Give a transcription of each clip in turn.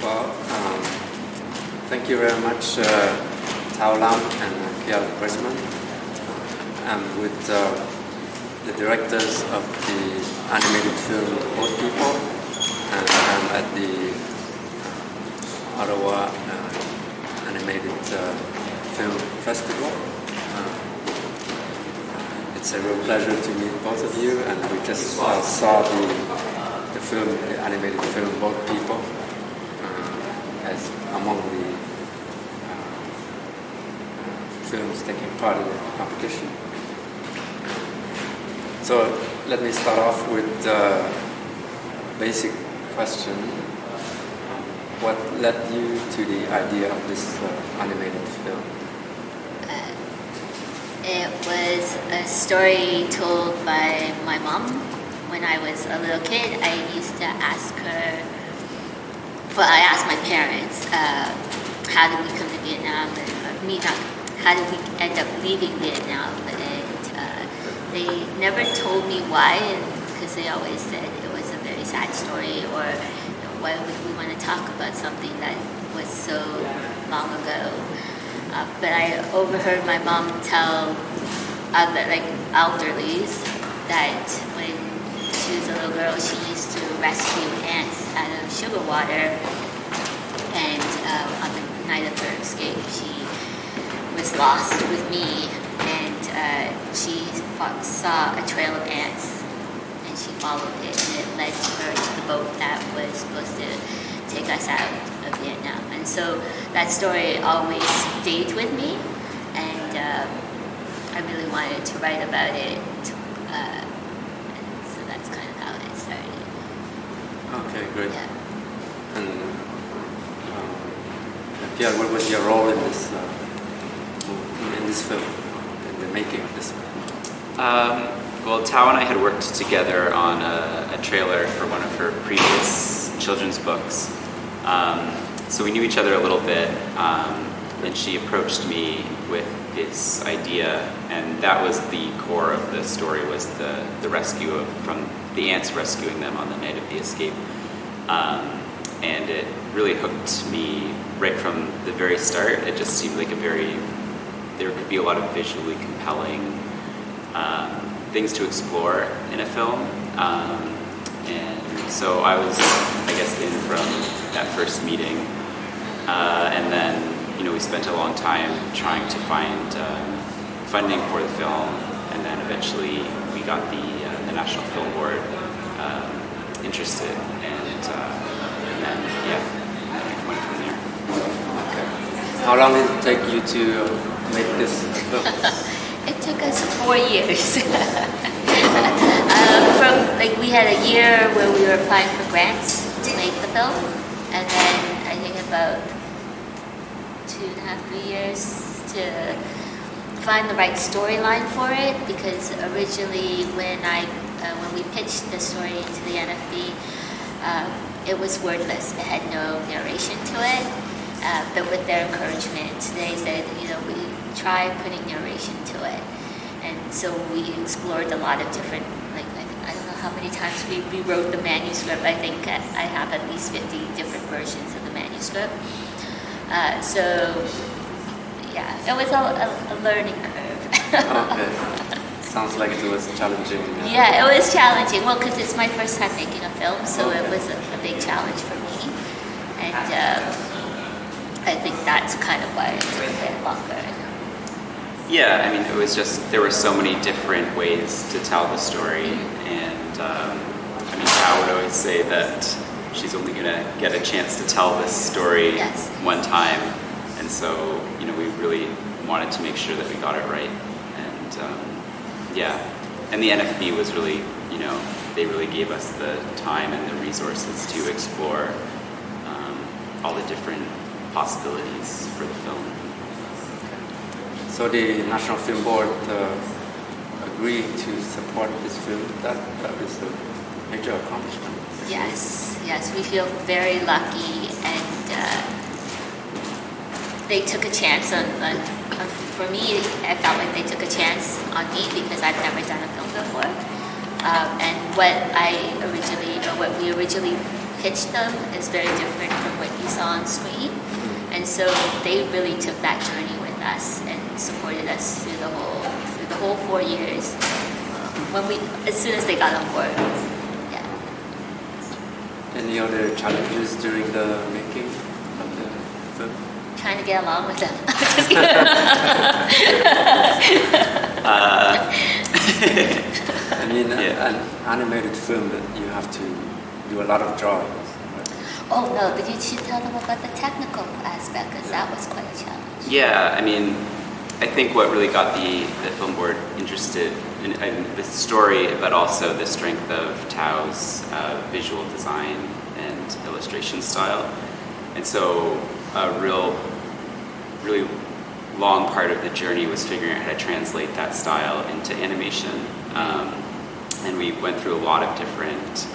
Well, thank you very much, Thao and Kjell Boersma. I'm with the directors of the animated film Boat People, and I'm at the Ottawa Animated Film Festival. It's a real pleasure to meet both of you, and we just saw the film, the animated film Boat People, as among the films taking part in the competition. So let me start off with the basic question. What led you to the idea of this animated film? It was a story told by my mom. When I was a little kid, I used to ask her, well, I asked my parents, how did we come to Vietnam? How did we end up leaving Vietnam? And they never told me why, because they always said it was a very sad story, or why would we want to talk about something that was so long ago? But I overheard my mom tell other, elderlies, that when she was a little girl, she used to rescue ants out of sugar water, and on the night of her escape, she was lost with me, and she saw a trail of ants, and she followed it, and it led her to the boat that was supposed to take us out of Vietnam. And so that story always stayed with me, and I really wanted to write about it, and so that's kind of how it started. Okay, great. Yeah. And Pierre, what was your role in this film, in the making of this film? Well, Thao and I had worked together on a trailer for one of her previous children's books. So we knew each other a little bit. Then she approached me with this idea, and that was the core of the story, was the rescue from the ants, rescuing them on the night of the escape. And it really hooked me right from the very start. It just seemed like there could be a lot of visually compelling things to explore in a film. And so I was, I guess, in from that first meeting. And then, we spent a long time trying to find funding for the film, and then eventually we got the National Film Board interested, and then we went from there. Okay. How long did it take you to make this film? It took us 4 years. We had a year where we were applying for grants to make the film, and then I think about 2.5, 3 years to find the right storyline for it, because originally when we pitched the story to the NFB, it was wordless. It had no narration to it, but with their encouragement, they said, we try putting narration to it. And so we explored a lot of different, I don't know how many times we rewrote the manuscript. I think I have at least 50 different versions of the manuscript. It was a learning curve. Okay. Sounds like it was challenging. Yeah, it was challenging. Well, because it's my first time making a film, so It was a big challenge for me. And I think that's kind of why it took a bit longer. Yeah, it was just, there were so many different ways to tell the story, and Thao would always say that she's only going to get a chance to tell this story one time, and so, we really wanted to make sure that we got it right, and and the NFB was really, they really gave us the time and the resources to explore all the different possibilities for the film. So the National Film Board agreed to support this film. That is a major accomplishment. Yes, we feel very lucky, and they took a chance on for me. I felt like they took a chance on me because I've never done a film before, and what we originally pitched them is very different from what you saw And so they really took that journey with us and supported us through the whole 4 years. As soon as they got on board. Yeah. Any other challenges during the making of the film? Trying to get along with them. I mean, an animated film that you have to do a lot of drawings. Right? Oh no, but you should tell them about the technical aspect because that was quite a challenge. Yeah, I mean, I think what really got the film board interested in the story, but also the strength of Thao's visual design and illustration style. And so a really long part of the journey was figuring out how to translate that style into animation. And we went through a lot of different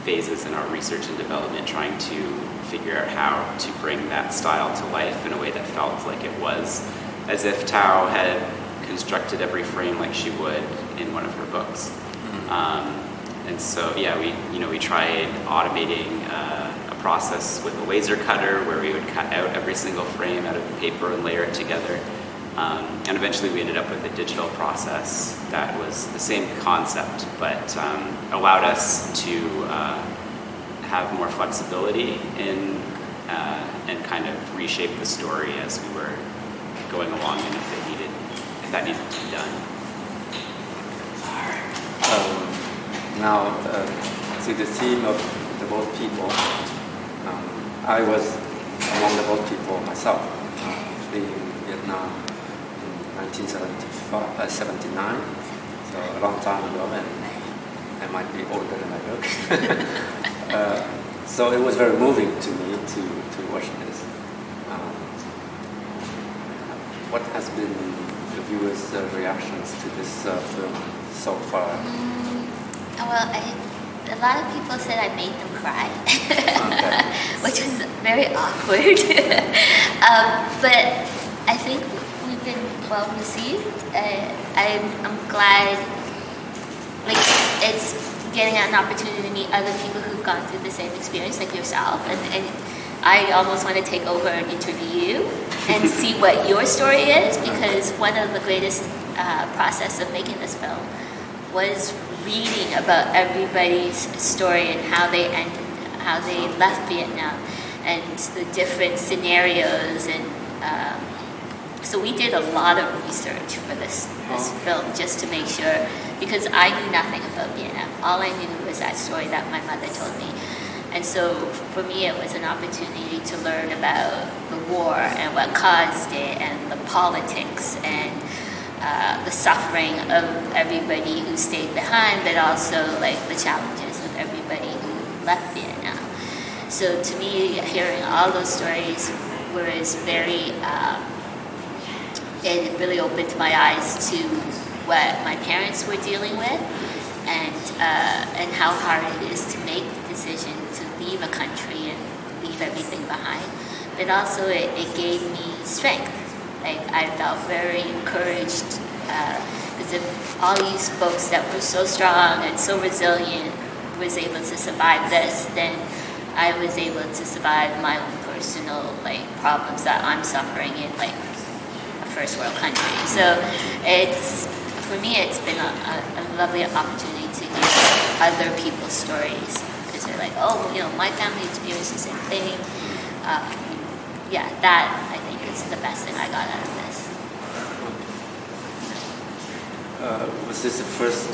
phases in our research and development trying to figure out how to bring that style to life in a way that felt like it was as if Thao had constructed every frame like she would in one of her books. And so, we tried automating a process with a laser cutter where we would cut out every single frame out of the paper and layer it together. And eventually we ended up with a digital process that was the same concept, but allowed us to have more flexibility in and kind of reshape the story as we were going along, and if that needed to be done. Now, to the theme of the boat people, I was among the boat people myself, fleeing Vietnam in 1979, so a long time ago, and I might be older than I look. So it was very moving to me to watch this. What has been the viewers' reactions to this film so far? Well, a lot of people said I made them cry, which was very awkward. But I think we've been well received. I'm glad, it's getting an opportunity to meet other people who've gone through the same experience like yourself, and I almost want to take over and interview you and see what your story is, because one of the greatest process of making this film was reading about everybody's story and how they left Vietnam and the different scenarios, and so we did a lot of research for this film just to make sure, because I knew nothing about Vietnam. All I knew was that story that my mother told me. And so for me it was an opportunity to learn about the war and what caused it and the politics and the suffering of everybody who stayed behind, but also the challenges of everybody who left Vietnam. So to me, hearing all those stories was very, it really opened my eyes to what my parents were dealing with, and how hard it is to make the decision to leave a country and leave everything behind. But also it gave me strength. I felt very encouraged because if all these folks that were so strong and so resilient was able to survive this, then I was able to survive my own personal problems that I'm suffering in a first world country. So for me it's been a lovely opportunity to hear other people's stories, because they're like, my family experienced the same thing. That I think is the best thing I got out of this. Was this the first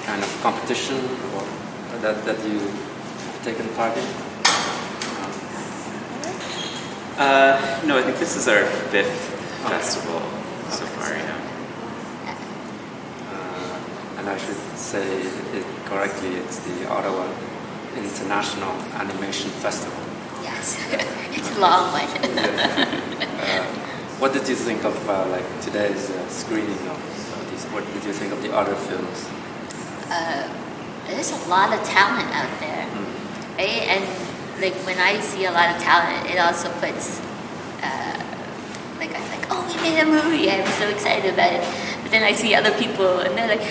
kind of competition or that you taken part in? No, I think this is our 5th festival so far. And I should say it correctly, it's the Ottawa International Animation Festival. Yes, it's a long one. What did you think of today's screening of these? What did you think of the other films? There's a lot of talent out there, right? And when I see a lot of talent, it also puts I'm like, we made a movie. I'm so excited about it. But then I see other people, and they're like,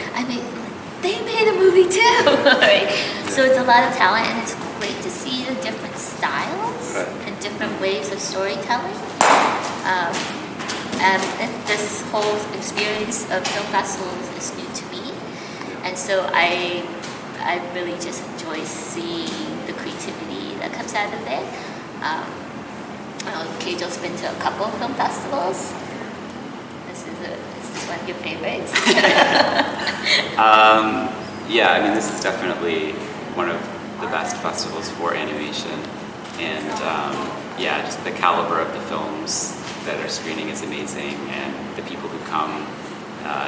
they made a movie too, right? So it's a lot of talent, and it's great to see the different styles and different ways storytelling. And this whole experience of film festivals is new to me. And so I really just enjoy seeing the creativity that comes out of it. Kjell's been to a couple of film festivals. Is this one of your favorites? Yeah, I mean, this is definitely one of the best festivals for animation. And yeah, just the caliber of the films that are screening is amazing. And the people who come,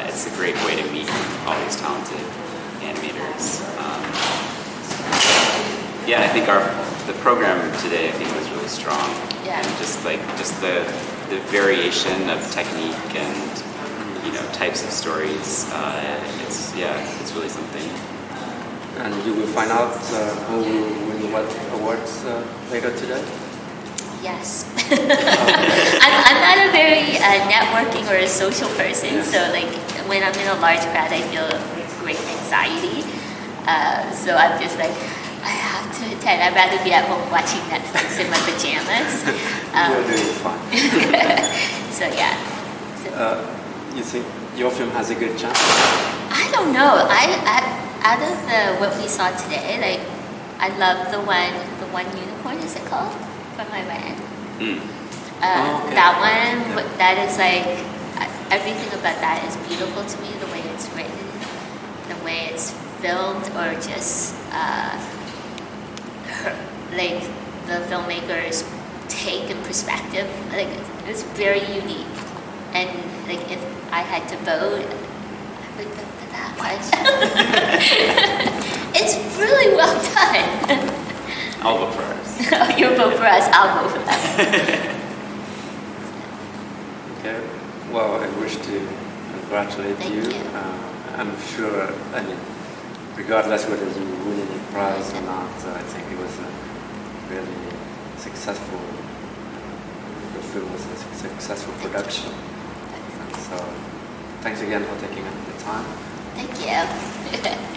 it's a great way to meet all these talented animators. Yeah, I think the program today, I think, was really strong. Yeah. And just the variation of technique and types of stories. It's really something. And you will find out who will win what awards later today? Yes. I'm not a very networking or a social person, Yes. so like when I'm in a large crowd, I feel great anxiety. So I'm just like, I have to attend. I'd rather be at home watching Netflix in my pajamas. You're doing fine. So yeah. You think your film has a good chance? I don't know. Out of what we saw today, like I love the one unicorn. Is it called? From Iran. Okay. That one. That is like everything about that is beautiful to me. The way it's written, the way it's filmed, or just like the filmmaker's take and perspective. Like it's very unique. And like if I had to vote, I would vote for that one. It's really well done. I'll vote for ours. You vote for us, I'll vote for that. Okay. Well, I wish to congratulate Thank you. you. I'm sure, I mean, regardless whether you win any prize or not, I think it was a really successful, the film was a successful production. So, thanks again for taking the time. Thank you.